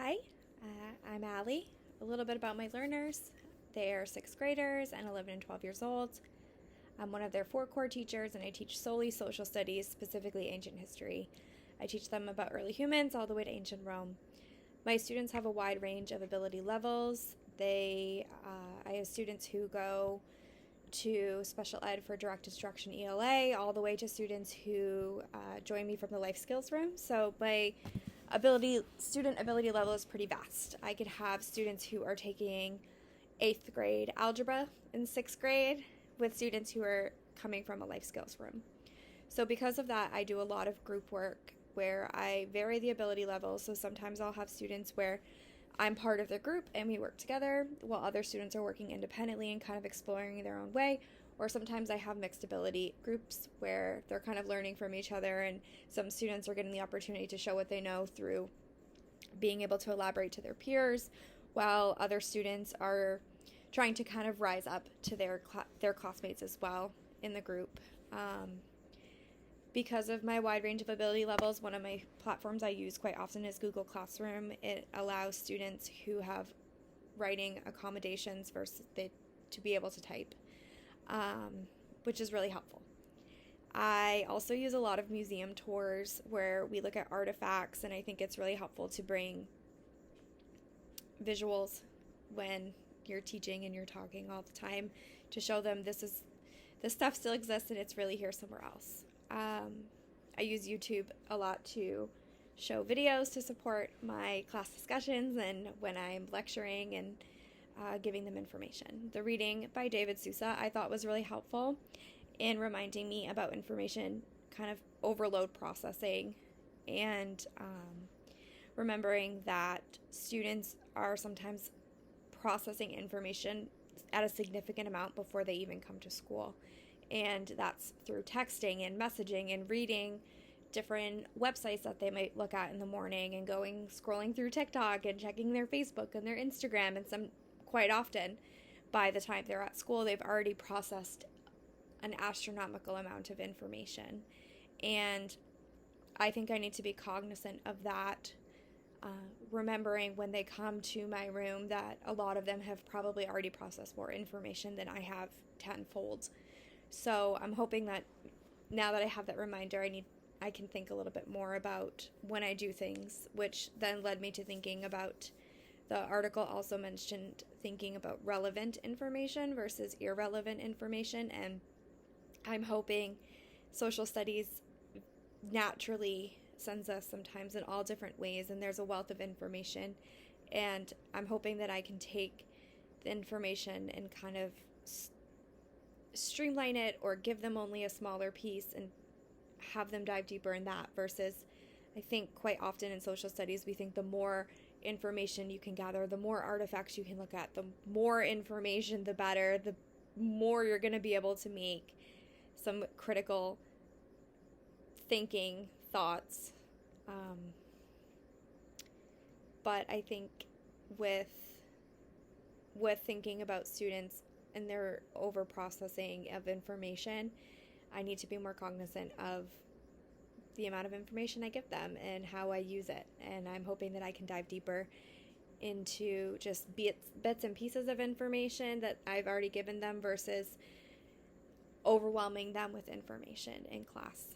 Hi, I'm Allie. A little bit about my learners. They are 6th graders and 11 and 12 years old. I'm one of their 4 core teachers, and I teach solely social studies, specifically ancient history. I teach them about early humans all the way to ancient Rome. My students have a wide range of ability levels. I have students who go to special ed for direct instruction ELA, all the way to students who join me from the life skills room. So my student ability level is pretty vast. I could have students who are taking 8th grade algebra in 6th grade with students who are coming from a life skills room. So because of that, I do a lot of group work where I vary the ability levels. So sometimes I'll have students where I'm part of the group and we work together while other students are working independently and kind of exploring their own way. Or sometimes I have mixed ability groups where they're kind of learning from each other, and some students are getting the opportunity to show what they know through being able to elaborate to their peers, while other students are trying to kind of rise up to their classmates as well in the group. Because of my wide range of ability levels, one of my platforms I use quite often is Google Classroom. It allows students who have writing accommodations to be able to type, which is really helpful. I also use a lot of museum tours where we look at artifacts, and I think it's really helpful to bring visuals when you're teaching and you're talking all the time to show them this stuff still exists and it's really here somewhere else. I use YouTube a lot to show videos to support my class discussions and when I'm lecturing and giving them information. The reading by David Sousa I thought was really helpful in reminding me about information kind of overload processing and remembering that students are sometimes processing information at a significant amount before they even come to school. And that's through texting and messaging and reading different websites that they might look at in the morning and scrolling through TikTok and checking their Facebook and their Instagram. And quite often, by the time they're at school, they've already processed an astronomical amount of information. And I think I need to be cognizant of that, remembering when they come to my room that a lot of them have probably already processed more information than I have tenfold. So I'm hoping that now that I have that reminder, I can think a little bit more about when I do things, which then led me to thinking about the article also mentioned thinking about relevant information versus irrelevant information. And I'm hoping social studies naturally sends us sometimes in all different ways, and there's a wealth of information. And I'm hoping that I can take the information and kind of streamline it or give them only a smaller piece and have them dive deeper in that, versus I think quite often in social studies we think the more information you can gather, the more artifacts you can look at, the more information the better, the more you're going to be able to make some critical thinking thoughts. But I think with thinking about students and their over processing of information, I need to be more cognizant of the amount of information I give them and how I use it. And I'm hoping that I can dive deeper into just bits and pieces of information that I've already given them versus overwhelming them with information in class.